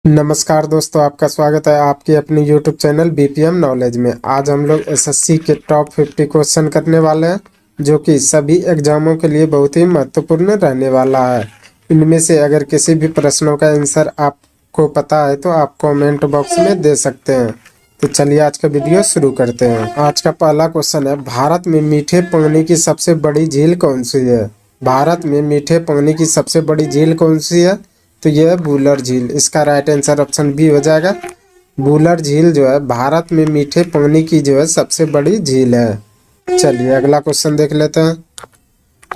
नमस्कार दोस्तों, आपका स्वागत है आपके अपने YouTube चैनल बीपीएम नॉलेज में। आज हम लोग एसएससी के टॉप 50 क्वेश्चन करने वाले हैं, जो कि सभी एग्जामों के लिए बहुत ही महत्वपूर्ण रहने वाला है। इनमें से अगर किसी भी प्रश्नों का आंसर आपको पता है तो आप कमेंट बॉक्स में दे सकते हैं। तो चलिए आज का वीडियो शुरू करते हैं। आज का पहला क्वेश्चन है, भारत में मीठे पानी की सबसे बड़ी झील कौन सी है? भारत में मीठे पानी की सबसे बड़ी झील कौन सी है? तो यह है वुलर झील। इसका राइट आंसर ऑप्शन बी हो जाएगा। वुलर झील जो है भारत में मीठे पानी की जो है सबसे बड़ी झील है। चलिए अगला क्वेश्चन देख लेते हैं।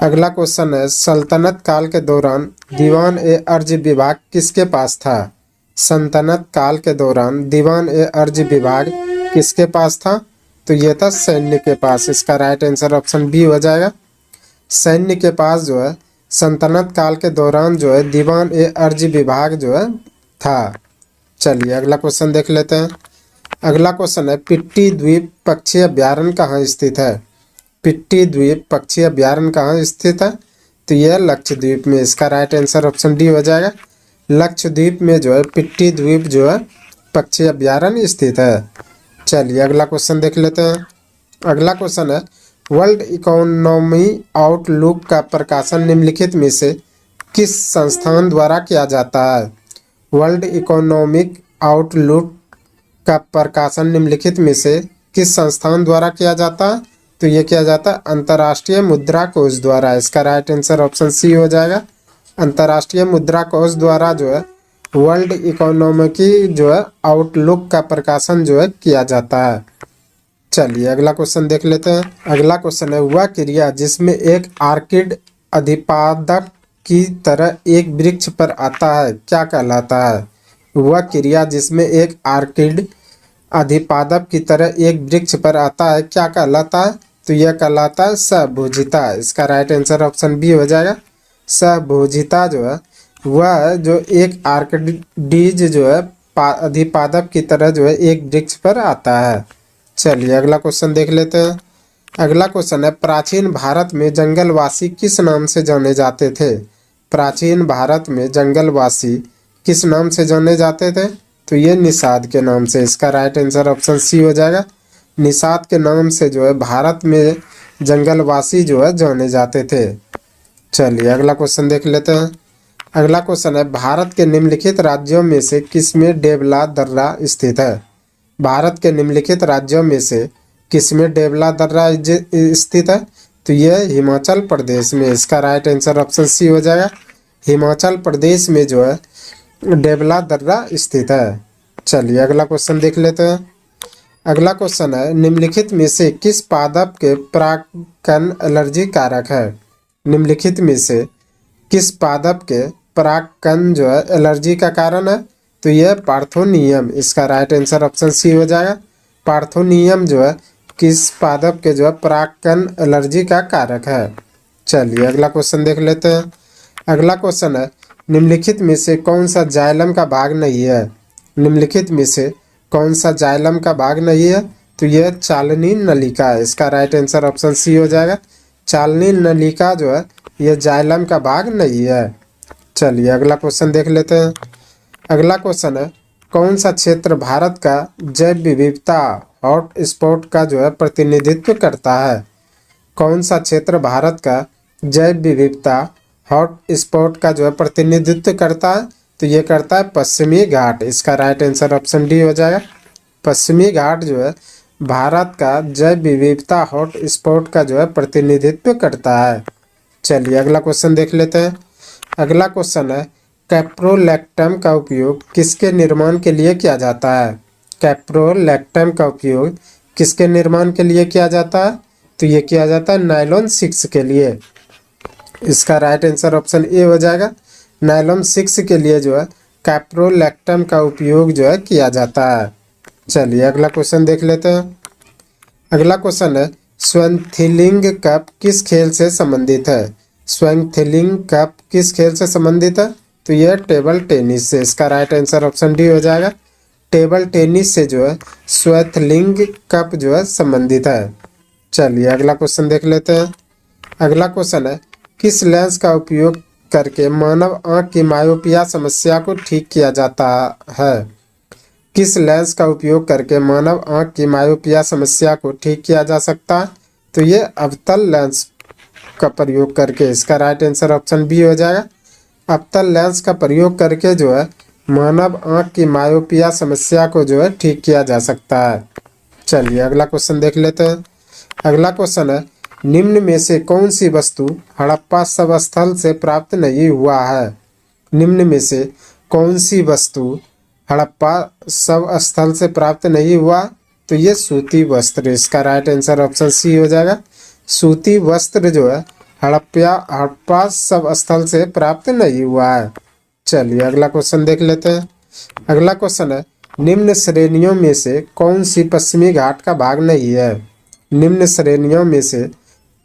अगला क्वेश्चन है, सल्तनत काल के दौरान दीवान ए अर्ज विभाग किसके पास था? सल्तनत काल के दौरान दीवान ए अर्ज विभाग किसके पास था? तो यह था सैन्य के पास। इसका राइट आंसर ऑप्शन बी हो जाएगा। सैन्य के पास जो है सल्तनत काल के दौरान जो है दीवान ए अर्ज विभाग जो है था। चलिए अगला क्वेश्चन देख लेते हैं। अगला क्वेश्चन है, पिट्टी द्वीप पक्षी अभ्यारण्य कहाँ स्थित है? पिट्टी द्वीप पक्षी अभ्यारण्य कहाँ स्थित है? तो यह लक्षद्वीप में। इसका राइट आंसर ऑप्शन डी हो जाएगा। लक्षद्वीप में जो है पिट्टी द्वीप जो है पक्षी अभ्यारण्य स्थित है। चलिए अगला क्वेश्चन देख लेते हैं। अगला क्वेश्चन है, वर्ल्ड इकोनॉमी आउटलुक का प्रकाशन निम्नलिखित में से किस संस्थान द्वारा किया जाता है? वर्ल्ड इकोनॉमिक आउटलुक का प्रकाशन निम्नलिखित में से किस संस्थान द्वारा किया जाता है? तो ये किया जाता है अंतर्राष्ट्रीय मुद्रा कोष द्वारा। इसका राइट आंसर ऑप्शन सी हो जाएगा। अंतर्राष्ट्रीय मुद्रा कोष द्वारा जो है वर्ल्ड इकोनॉमी की जो है आउटलुक का प्रकाशन जो है किया जाता है। चलिए अगला क्वेश्चन देख लेते हैं। अगला क्वेश्चन है, वह क्रिया जिसमें एक आर्किड अधिपादक की तरह एक वृक्ष पर आता है क्या कहलाता है? वह क्रिया जिसमें एक आर्किड अधिपादक की तरह एक वृक्ष पर आता है क्या कहलाता है? तो यह कहलाता है सहभोजिता। इसका राइट आंसर ऑप्शन बी हो जाएगा। सहभोजिता जो है वह जो एक आर्किडीज जो है अधिपादक की तरह जो है एक वृक्ष पर आता है। चलिए अगला क्वेश्चन देख लेते हैं। अगला क्वेश्चन है, प्राचीन भारत में जंगलवासी किस नाम से जाने जाते थे? प्राचीन भारत में जंगलवासी किस नाम से जाने जाते थे? तो ये निषाद के नाम से। इसका राइट आंसर ऑप्शन सी हो जाएगा। निषाद के नाम से जो है भारत में जंगलवासी जो है जाने जाते थे। चलिए अगला क्वेश्चन देख लेते हैं। अगला क्वेश्चन है, भारत के निम्नलिखित राज्यों में से किसमें डेवला दर्रा स्थित है? भारत के निम्नलिखित राज्यों में से किसमें डेवला दर्रा स्थित है? तो यह हिमाचल प्रदेश में। इसका राइट आंसर ऑप्शन सी हो जाएगा। हिमाचल प्रदेश में जो है डेवला दर्रा स्थित है। चलिए अगला क्वेश्चन देख लेते हैं। अगला क्वेश्चन है, निम्नलिखित में से किस पादप के परागकण एलर्जी कारक है? निम्नलिखित में से किस पादप के परागकण जो है एलर्जी का कारण है? तो यह पार्थोनियम। इसका राइट आंसर ऑप्शन सी हो जाएगा। पार्थोनियम जो है किस पादप के जो है परागकण एलर्जी का कारक है। चलिए अगला क्वेश्चन देख लेते हैं। अगला क्वेश्चन है, निम्नलिखित में से कौन सा जाइलम का भाग नहीं है? निम्नलिखित में से कौन सा जाइलम का भाग नहीं है? तो यह चालनी नलिका है। इसका राइट आंसर ऑप्शन सी हो जाएगा। चालनी नलिका जो है यह जाइलम का भाग नहीं है। चलिए अगला क्वेश्चन देख लेते हैं। अगला क्वेश्चन है, कौन सा क्षेत्र भारत का जैव विविधता हॉट स्पॉट का जो है प्रतिनिधित्व करता है? कौन सा क्षेत्र भारत का जैव विविधता हॉट स्पॉट का जो है प्रतिनिधित्व करता है? तो ये करता है पश्चिमी घाट। इसका राइट आंसर ऑप्शन डी हो जाएगा। पश्चिमी घाट जो है भारत का जैव विविधता हॉट स्पॉट का जो है प्रतिनिधित्व करता है। चलिए अगला क्वेश्चन देख लेते हैं। अगला क्वेश्चन है, कैप्रोलैक्टम का उपयोग किसके निर्माण के लिए किया जाता है? कैप्रोलैक्टम का उपयोग किसके निर्माण के लिए किया जाता है? तो ये किया जाता है नायलॉन 6 के लिए। इसका राइट आंसर ऑप्शन ए हो जाएगा। नायलॉन 6 के लिए जो है कैप्रोलैक्टम का उपयोग जो है किया जाता है। चलिए अगला क्वेश्चन देख लेते हैं। अगला क्वेश्चन है, स्वैनथिलिंग कप किस खेल से संबंधित है? स्वैनथिलिंग कप किस खेल से संबंधित है? तो यह टेबल टेनिस से। इसका राइट आंसर ऑप्शन डी हो जाएगा। टेबल टेनिस से जो है स्वैनथिलिंग कप जो है संबंधित है। चलिए अगला क्वेश्चन देख लेते हैं। अगला क्वेश्चन है, किस लेंस का उपयोग करके मानव आँख की मायोपिया समस्या को ठीक किया जाता है? किस लेंस का उपयोग करके मानव आँख की मायोपिया समस्या को ठीक किया जा सकता है? तो ये अवतल लेंस का प्रयोग करके। इसका राइट आंसर ऑप्शन बी हो जाएगा। अवतल लेंस का प्रयोग करके जो है मानव आँख की मायोपिया समस्या को जो है ठीक किया जा सकता है। चलिए अगला क्वेश्चन देख लेते हैं। अगला क्वेश्चन है, निम्न में से कौन सी वस्तु हड़प्पा शवस्थल से प्राप्त नहीं हुआ है? निम्न में से कौन सी वस्तु हड़प्पा शवस्थल से प्राप्त नहीं हुआ? तो ये सूती वस्त्र। इसका राइट आंसर ऑप्शन सी हो जाएगा। सूती वस्त्र जो है हड़प्पा शवस्थल से प्राप्त नहीं हुआ है। चलिए अगला क्वेश्चन देख लेते हैं। अगला क्वेश्चन है, निम्न श्रेणियों में से कौन सी पश्चिमी घाट का भाग नहीं है? निम्न श्रेणियों में से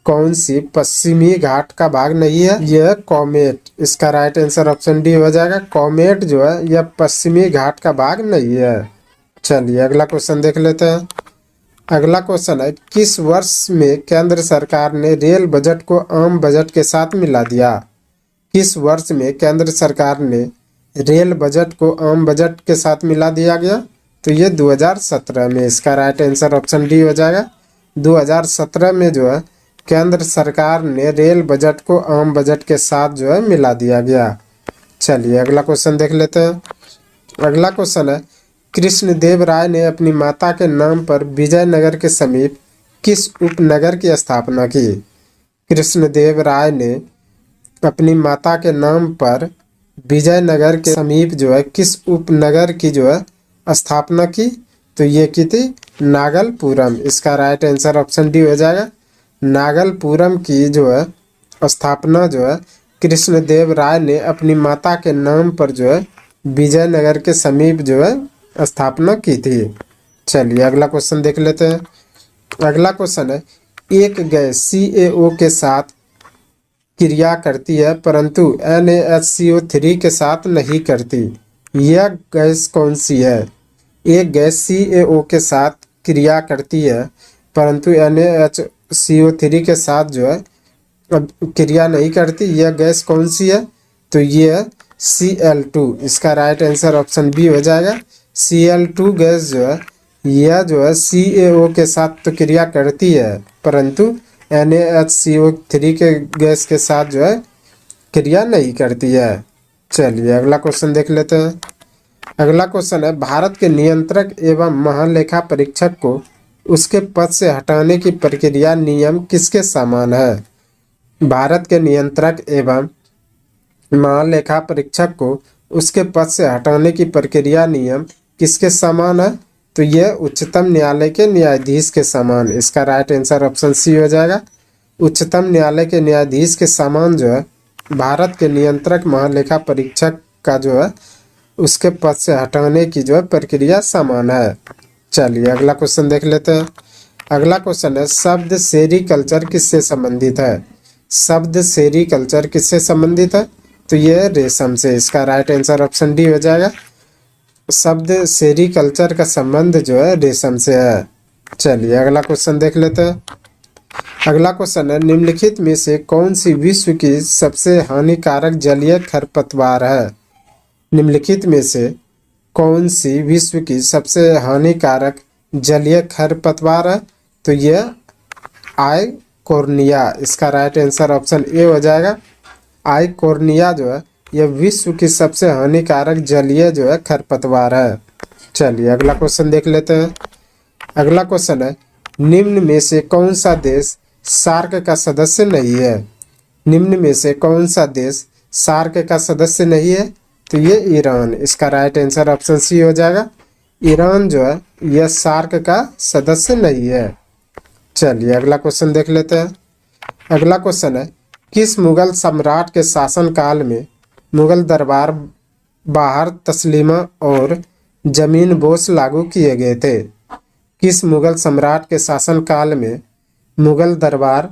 कौन सी पश्चिमी घाट का भाग नहीं है? यह कॉमेट। इसका राइट आंसर ऑप्शन डी हो जाएगा। कॉमेट जो है यह पश्चिमी घाट का भाग नहीं है। चलिए अगला क्वेश्चन देख लेते हैं। अगला क्वेश्चन है, किस वर्ष में केंद्र सरकार ने रेल बजट को आम बजट के साथ मिला दिया? किस वर्ष में केंद्र सरकार ने रेल बजट को आम बजट के साथ मिला दिया गया? तो ये 2017 में। इसका राइट आंसर ऑप्शन डी हो जाएगा। 2017 में जो है केंद्र सरकार ने रेल बजट को आम बजट के साथ जो है मिला दिया गया। चलिए अगला क्वेश्चन देख लेते हैं। अगला क्वेश्चन है, कृष्णदेव राय ने अपनी माता के नाम पर विजयनगर के समीप किस उपनगर की स्थापना की? कृष्णदेव राय ने अपनी माता के नाम पर विजयनगर के समीप जो है किस उपनगर की जो है स्थापना की? तो ये की थी नागलपुरम। इसका राइट आंसर ऑप्शन डी हो जाएगा। नागलपुरम की जो है स्थापना जो है कृष्णदेव राय ने अपनी माता के नाम पर जो है विजयनगर के समीप जो है स्थापना की थी। चलिए अगला क्वेश्चन देख लेते हैं। अगला क्वेश्चन है, एक गैस CaO के साथ क्रिया करती है परंतु NaHCO3 के साथ नहीं करती। यह गैस कौन सी है? एक गैस CaO के साथ क्रिया करती है परंतु NaHCO3 के साथ जो है क्रिया नहीं करती। यह गैस कौन सी है? तो यह Cl2। इसका राइट आंसर ऑप्शन बी हो जाएगा। Cl2 गैस जो है यह जो है CaO के साथ तो क्रिया करती है परंतु NaHCO3 के गैस के साथ जो है क्रिया नहीं करती है। चलिए अगला क्वेश्चन देख लेते हैं। अगला क्वेश्चन है, भारत के नियंत्रक एवं महालेखा परीक्षक को उसके पद से हटाने की प्रक्रिया नियम किसके समान है? भारत के नियंत्रक एवं महालेखा परीक्षक को उसके पद से हटाने की प्रक्रिया नियम किसके समान है? तो यह उच्चतम न्यायालय के न्यायाधीश के समान। इसका राइट आंसर ऑप्शन सी हो जाएगा। उच्चतम न्यायालय के न्यायाधीश के समान जो है भारत के नियंत्रक महालेखा परीक्षक का जो है उसके पद से हटाने की जो है प्रक्रिया समान है। चलिए अगला क्वेश्चन देख लेते हैं। अगला क्वेश्चन है, शब्द सेरीकल्चर किससे संबंधित है? शब्द सेरीकल्चर किससे संबंधित है? तो यह रेशम से। इसका राइट आंसर ऑप्शन डी हो जाएगा। शब्द सेरीकल्चर का संबंध जो है रेशम से है। चलिए अगला क्वेश्चन देख लेते हैं। अगला क्वेश्चन है, निम्नलिखित में से कौन सी विश्व की सबसे हानिकारक जलीय खरपतवार है? निम्नलिखित में से कौन सी विश्व की सबसे हानिकारक जलीय खरपतवार है? तो यह आइकोर्निया। इसका राइट आंसर ऑप्शन ए हो जाएगा। आइकोर्निया जो है यह विश्व की सबसे हानिकारक जलीय जो है खरपतवार है। चलिए अगला क्वेश्चन देख लेते हैं। अगला क्वेश्चन है, निम्न में से कौन सा देश सार्क का सदस्य नहीं है? निम्न में से कौन सा देश सार्क का सदस्य नहीं है? तो ये ईरान। इसका राइट आंसर ऑप्शन सी हो जाएगा। ईरान जो है यह सार्क का सदस्य नहीं है। चलिए अगला क्वेश्चन देख लेते हैं। अगला क्वेश्चन है, किस मुगल सम्राट के शासनकाल में मुगल दरबार बाहर तस्लीमा और जमीन बोस लागू किए गए थे? किस मुगल सम्राट के शासनकाल में मुगल दरबार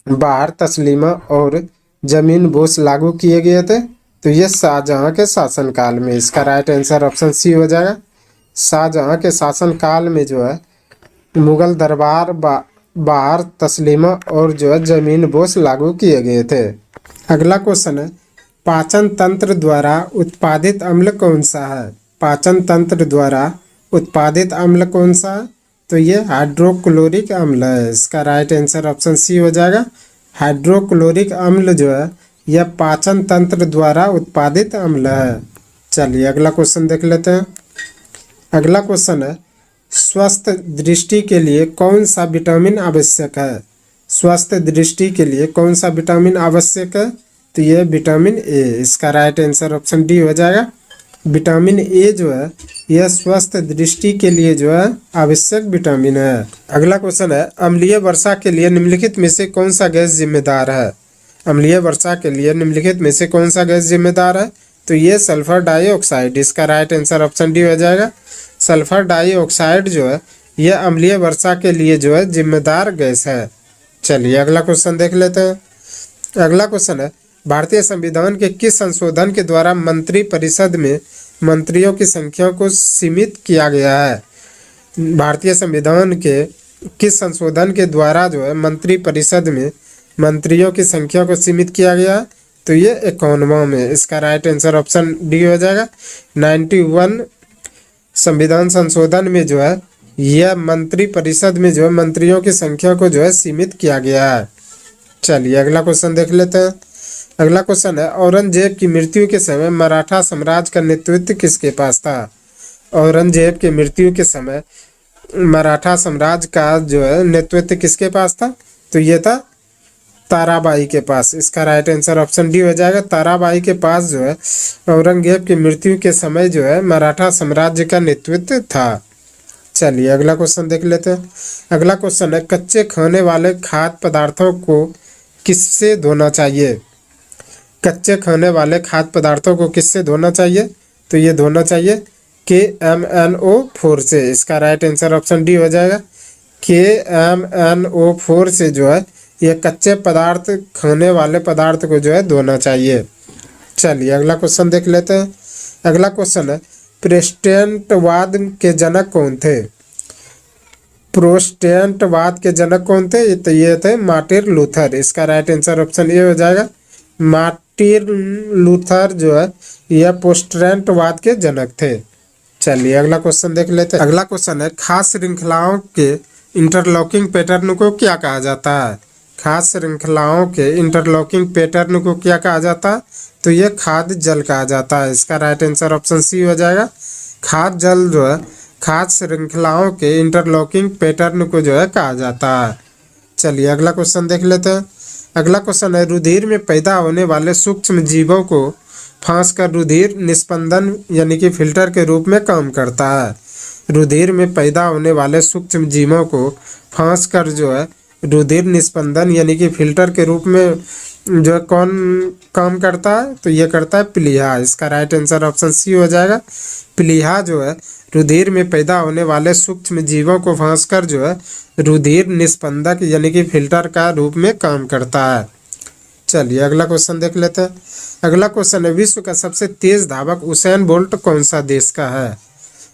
बाहर तस्लीमा और जमीन बोस लागू किए गए थे? तो ये शाहजहां के शासनकाल में। इसका राइट आंसर ऑप्शन सी हो जाएगा। शाहजहां के शासनकाल में जो है मुगल दरबार बाहर तस्लीमा और जो है जमीन बोस लागू किए गए थे। अगला क्वेश्चन है, पाचन तंत्र द्वारा उत्पादित अम्ल कौन सा है? पाचन तंत्र द्वारा उत्पादित अम्ल कौन सा है? तो ये हाइड्रोक्लोरिक अम्ल है। इसका राइट आंसर ऑप्शन सी हो जाएगा। हाइड्रोक्लोरिक अम्ल जो है यह पाचन तंत्र द्वारा उत्पादित अम्ल है। चलिए अगला क्वेश्चन देख लेते हैं। अगला क्वेश्चन है, स्वस्थ दृष्टि के लिए कौन सा विटामिन आवश्यक है? स्वस्थ दृष्टि के लिए कौन सा विटामिन आवश्यक है? तो ये विटामिन ए। इसका राइट आंसर ऑप्शन डी हो जाएगा। विटामिन ए जो है यह स्वस्थ दृष्टि के लिए जो है आवश्यक विटामिन है। अगला क्वेश्चन है, अम्लीय वर्षा के लिए निम्नलिखित में से कौन सा गैस जिम्मेदार है? अम्लीय वर्षा के लिए निम्नलिखित में से कौन सा गैस जिम्मेदार है? तो ये सल्फर डाइऑक्साइड। इसका राइट आंसर ऑप्शन डी हो जाएगा। सल्फर डाइऑक्साइड जो है यह अम्लीय वर्षा के लिए जो है जिम्मेदार गैस है। चलिए अगला क्वेश्चन देख लेते हैं। अगला क्वेश्चन है, भारतीय संविधान के किस संशोधन के द्वारा मंत्री परिषद में मंत्रियों की संख्या को सीमित किया गया है? भारतीय संविधान के किस संशोधन के द्वारा जो है मंत्री परिषद में मंत्रियों की संख्या को सीमित किया गया है? तो ये 51वां में। इसका राइट आंसर ऑप्शन डी हो जाएगा। 91 संविधान संशोधन में जो है यह मंत्री परिषद में जो है मंत्रियों की संख्या को जो है सीमित किया गया है। चलिए अगला क्वेश्चन देख लेते हैं। अगला क्वेश्चन है, औरंगजेब की मृत्यु के समय मराठा साम्राज्य का नेतृत्व किसके पास था? औरंगजेब की मृत्यु के समय मराठा साम्राज्य का जो है नेतृत्व किसके पास था? तो ये था ताराबाई के पास। इसका राइट आंसर ऑप्शन डी हो जाएगा। ताराबाई के पास जो है औरंगजेब की मृत्यु के समय जो है मराठा साम्राज्य का नेतृत्व था। चलिए अगला क्वेश्चन देख लेते हैं। अगला क्वेश्चन है, कच्चे खाने वाले खाद्य पदार्थों को किससे धोना चाहिए? कच्चे खाने वाले खाद्य पदार्थों को किससे धोना चाहिए? तो ये धोना चाहिए KMNO4 से। इसका राइट आंसर ऑप्शन डी हो जाएगा। KMNO4 से जो है ये कच्चे पदार्थ खाने वाले पदार्थ को जो है धोना चाहिए। चलिए अगला क्वेश्चन देख लेते हैं। अगला क्वेश्चन है, प्रोटेस्टेंटवाद के जनक कौन थे? प्रोटेस्टेंटवाद के जनक कौन थे? तो ये थे मार्टिन लूथर। इसका राइट आंसर ऑप्शन ए हो जाएगा। मार्टिन लूथर जो है यह प्रोटेस्टेंटवाद के जनक थे। चलिए अगला क्वेश्चन देख लेते हैं। अगला क्वेश्चन है, खास श्रृंखलाओं के इंटरलॉकिंग पैटर्न को क्या कहा जाता है? खास श्रृंखलाओं के इंटरलॉकिंग पैटर्न को क्या कहा जाता है? तो ये खाद्य जल कहा जाता है। इसका राइट आंसर ऑप्शन सी हो जाएगा। खाद्य जल जो है खाद्य श्रृंखलाओं के इंटरलॉकिंग पैटर्न को जो है कहा जाता है। चलिए अगला क्वेश्चन देख लेते हैं। अगला क्वेश्चन है, रुधिर में पैदा होने वाले सूक्ष्म जीवों को फांस कर रुधिर निस्पंदन यानी कि फिल्टर के रूप में काम करता है। रुधिर में पैदा होने वाले सूक्ष्म जीवों को फांस कर जो है रुधिर निस्पंदन यानी कि फिल्टर के रूप में जो है कौन काम करता है? तो ये करता है प्लीहा। इसका राइट आंसर ऑप्शन सी हो जाएगा। प्लीहा जो है रुधिर में पैदा होने वाले सूक्ष्म जीवों को फांस कर जो है रुधिर निस्पंदक यानी कि फिल्टर का रूप में काम करता है। चलिए अगला क्वेश्चन देख लेते हैं। अगला क्वेश्चन है, विश्व का सबसे तेज धावक उसेन बोल्ट कौन सा देश का है?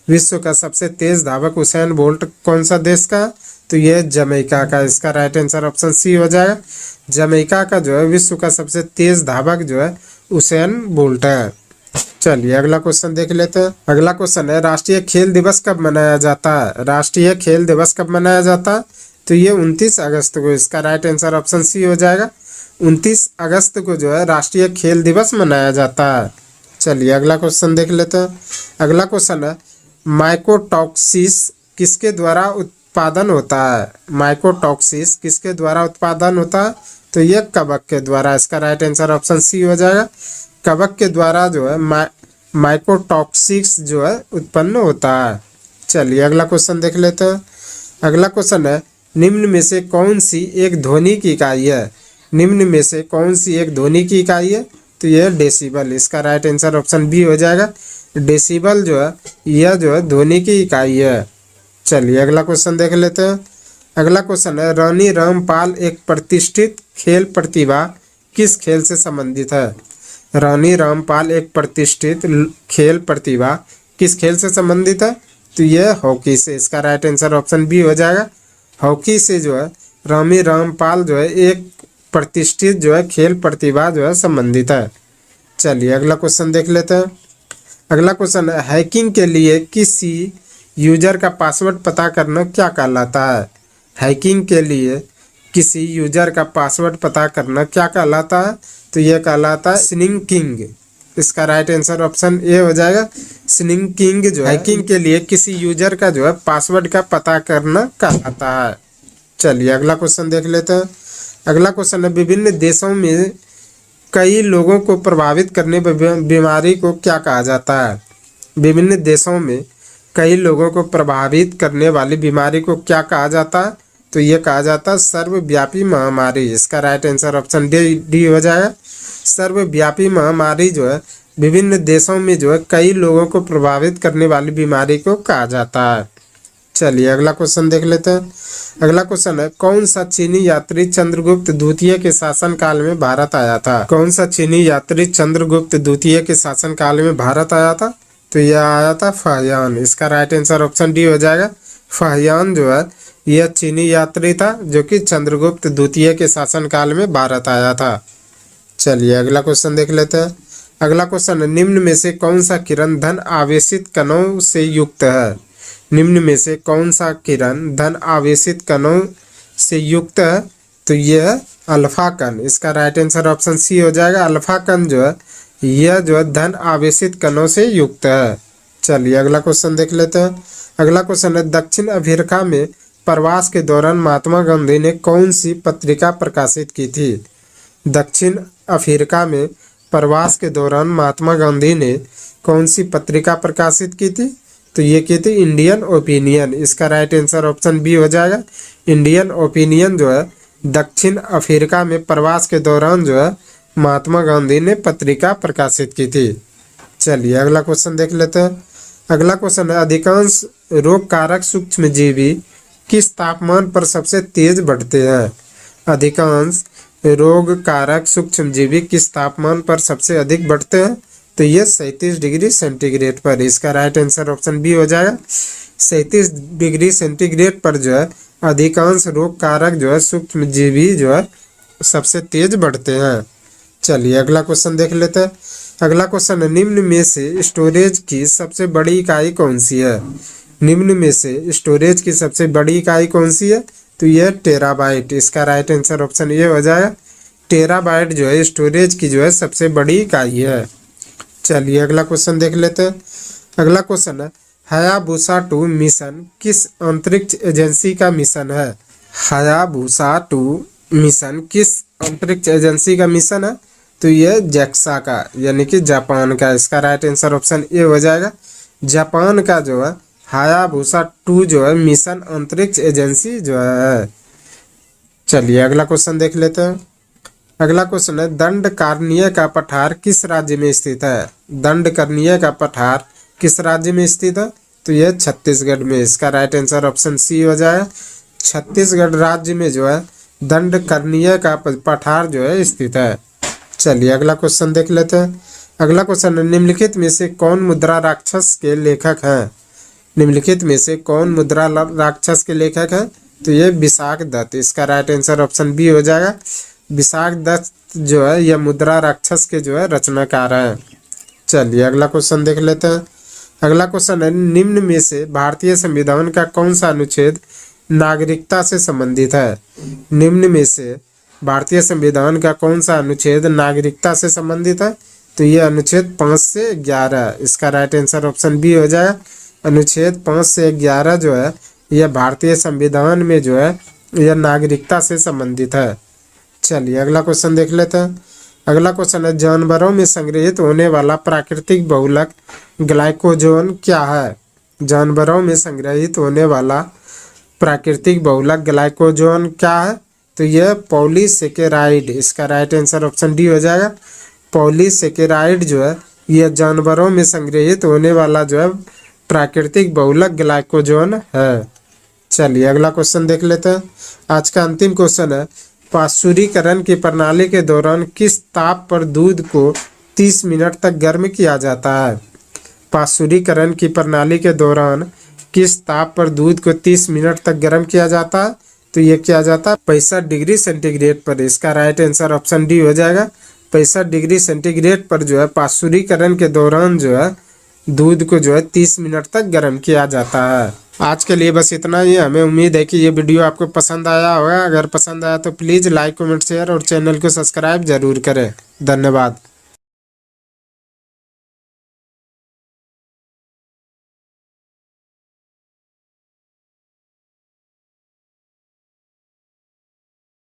विश्व का सबसे तेज धावक उसेन बोल्ट कौन सा देश का? तो ये जमैका का। इसका राइट आंसर ऑप्शन सी हो जाएगा। जमैका का जो है विश्व का सबसे तेज धावक जो है उसेन बोल्ट है। चलिए अगला क्वेश्चन देख लेते हैं। अगला क्वेश्चन है, राष्ट्रीय खेल दिवस कब मनाया जाता है? राष्ट्रीय खेल दिवस कब मनाया जाता है? तो ये 29 अगस्त को। इसका राइट आंसर ऑप्शन सी हो जाएगा। 29 अगस्त को जो है राष्ट्रीय खेल दिवस मनाया जाता है। चलिए अगला क्वेश्चन देख लेते हैं। अगला क्वेश्चन है, माइकोटॉक्सिस किसके द्वारा उत्पादन होता है? माइकोटॉक्सिस किसके द्वारा उत्पादन होता है? तो ये कवक के द्वारा। इसका राइट आंसर ऑप्शन सी हो जाएगा। कवक के द्वारा जो है माइकोटॉक्सिस जो है उत्पन्न होता है। चलिए अगला क्वेश्चन देख लेते हैं। अगला क्वेश्चन है, निम्न में से कौन सी एक ध्वनि की इकाई है? निम्न में से कौन सी एक ध्वनि की इकाई है? तो यह डेसिबल। इसका राइट आंसर ऑप्शन बी हो जाएगा। डेसिबल जो है यह जो है ध्वनि की इकाई है। चलिए अगला क्वेश्चन देख लेते हैं। अगला क्वेश्चन है, रानी रामपाल एक प्रतिष्ठित खेल प्रतिभा किस खेल से संबंधित है? रानी रामपाल एक प्रतिष्ठित खेल प्रतिभा किस खेल से संबंधित है? तो यह हॉकी से। इसका राइट आंसर ऑप्शन बी हो जाएगा। हॉकी से जो है रानी रामपाल जो है एक प्रतिष्ठित जो है खेल प्रतिभा जो है संबंधित है। चलिए अगला क्वेश्चन देख लेते हैं। अगला क्वेश्चन है, हैकिंग के लिए किसी यूजर का पासवर्ड पता करना क्या कहलाता है? हैकिंग के लिए किसी यूजर का पासवर्ड पता करना क्या कहलाता है? तो यह कहलाता है स्निकिंग। इसका राइट आंसर ऑप्शन ए हो जाएगा। स्निकिंग जो है हैकिंग के लिए किसी यूजर का जो है पासवर्ड का पता करना कहलाता है। चलिए अगला क्वेश्चन देख लेते हैं। अगला क्वेश्चन है, विभिन्न देशों में कई लोगों को प्रभावित करने वाली बीमारी को क्या कहा जाता है? विभिन्न देशों में कई लोगों को प्रभावित करने वाली बीमारी को क्या कहा जाता है? तो ये कहा जाता है सर्वव्यापी महामारी। इसका राइट आंसर ऑप्शन डी हो जाएगा। सर्वव्यापी महामारी जो है विभिन्न देशों में जो है कई लोगों को प्रभावित करने वाली बीमारी को कहा जाता है। चलिए अगला क्वेश्चन देख लेते हैं। अगला क्वेश्चन है, कौन सा चीनी यात्री चंद्रगुप्त द्वितीय के शासन काल में भारत आया था? कौन सा चीनी यात्री चंद्रगुप्त द्वितीय के शासन काल में भारत आया था? तो यह आया था फाहियान। इसका राइट आंसर ऑप्शन डी हो जाएगा। फाहियान जो है यह चीनी यात्री था जो कि चंद्रगुप्त द्वितीय के शासन काल में भारत आया था। चलिए अगला क्वेश्चन देख लेते हैं। अगला क्वेश्चन है, निम्न में से कौन सा किरण धन आवेशित कणों से युक्त है? निम्न में से कौन सा किरण धन आवेशित कणों से युक्त है? तो यह अल्फा कण। इसका राइट आंसर ऑप्शन सी हो जाएगा। अल्फा कण जो है यह जो है धन आवेशित कणों से युक्त है। चलिए अगला क्वेश्चन देख लेते हैं। अगला क्वेश्चन है, दक्षिण अफ्रीका में प्रवास के दौरान महात्मा गांधी ने कौन सी पत्रिका प्रकाशित की थी? दक्षिण अफ्रीका में प्रवास के दौरान महात्मा गांधी ने कौन सी पत्रिका प्रकाशित की थी? तो ये की थी इंडियन ओपिनियन। इसका राइट आंसर ऑप्शन बी हो जाएगा। इंडियन ओपिनियन जो है दक्षिण अफ्रीका में प्रवास के दौरान जो है महात्मा गांधी ने पत्रिका प्रकाशित की थी। चलिए अगला क्वेश्चन देख लेते हैं। अगला क्वेश्चन है, अधिकांश रोग कारक सूक्ष्मजीवी किस तापमान पर सबसे तेज बढ़ते हैं? अधिकांश रोग कारक सूक्ष्मजीवी किस तापमान पर सबसे अधिक बढ़ते हैं? तो ये 37 डिग्री सेंटीग्रेड पर। इसका राइट आंसर ऑप्शन बी हो जाएगा। 37 डिग्री सेंटीग्रेड पर जो है अधिकांश रोग कारक जो है सूक्ष्मजीवी जो है सबसे तेज बढ़ते हैं। चलिए अगला क्वेश्चन देख लेते हैं। अगला क्वेश्चन है, निम्न में से स्टोरेज की सबसे बड़ी इकाई कौन सी है? निम्न में से स्टोरेज की सबसे बड़ी इकाई कौन सी है? तो यह टेराबाइट। इसका राइट आंसर ऑप्शन ये हो जाएगा। टेराबाइट जो है स्टोरेज की जो है सबसे बड़ी इकाई है। चलिए अगला क्वेश्चन देख लेते हैं। अगला क्वेश्चन है, हायाबुसा 2 मिशन किस अंतरिक्ष एजेंसी का मिशन है? हायाबुसा 2 मिशन किस अंतरिक्ष एजेंसी का मिशन है? तो यह जैक्सा का यानी कि जापान का। इसका राइट आंसर ऑप्शन ए हो जाएगा। जापान का जो है हायाबुसा 2 जो है मिशन अंतरिक्ष एजेंसी जो है। चलिए अगला क्वेश्चन देख लेते हैं। अगला क्वेश्चन है, दंडकारण्य का पठार किस राज्य में स्थित है? दंडकारण्य का पठार किस राज्य में स्थित है? तो यह छत्तीसगढ़ में। इसका राइट आंसर ऑप्शन सी हो जाएगा। छत्तीसगढ़ राज्य में जो है दंडकारण्य का पठार जो है स्थित है। चलिए अगला क्वेश्चन देख लेते हैं। अगला क्वेश्चन है, निम्नलिखित में से कौन मुद्रा राक्षस के लेखक हैं? निम्नलिखित में से कौन मुद्रा राक्षस के लेखक हैं? तो ये विशाख दत्त। इसका राइट आंसर ऑप्शन बी हो जाएगा। विशाख दत्त जो है यह मुद्रा राक्षस के जो है रचनाकार हैं। चलिए अगला क्वेश्चन देख लेते हैं। अगला क्वेश्चन है, निम्न में से भारतीय संविधान का कौन सा अनुच्छेद नागरिकता से संबंधित है? निम्न में से भारतीय संविधान का कौन सा अनुच्छेद नागरिकता से संबंधित है? तो यह अनुच्छेद 5 से 11। इसका राइट आंसर ऑप्शन बी हो जाएगा। अनुच्छेद 5 से 11 जो है यह भारतीय संविधान में जो है यह नागरिकता से संबंधित है। चलिए अगला क्वेश्चन देख लेते हैं। अगला क्वेश्चन है, जानवरों में संग्रहित होने वाला प्राकृतिक बहुलक ग्लाइकोजन क्या है? जानवरों में संग्रहित होने वाला प्राकृतिक बहुलक ग्लाइकोजन क्या है? तो यह पॉलीसेकेराइड। इसका राइट आंसर ऑप्शन डी हो जाएगा। पॉलीसेकेराइड जो है यह जानवरों में संग्रहित होने वाला जो है प्राकृतिक बहुलक ग्लाइकोजन है। चलिए अगला क्वेश्चन देख लेते हैं। आज का अंतिम क्वेश्चन है, पाश्चुरीकरण की प्रणाली के दौरान किस ताप पर दूध को 30 मिनट तक गर्म किया जाता है? पाश्चुरीकरण की प्रणाली के दौरान किस ताप पर दूध को 30 मिनट तक गर्म किया जाता है? तो ये क्या जाता है 65 डिग्री सेंटीग्रेड पर। इसका राइट आंसर ऑप्शन डी हो जाएगा। 65 डिग्री सेंटीग्रेड पर जो है पाश्चुरीकरण के दौरान जो है दूध को जो है 30 मिनट तक गर्म किया जाता है। आज के लिए बस इतना ही। हमें उम्मीद है कि ये वीडियो आपको पसंद आया होगा। अगर पसंद आया तो प्लीज़ लाइक कमेंट शेयर और चैनल को सब्सक्राइब जरूर करें। धन्यवाद।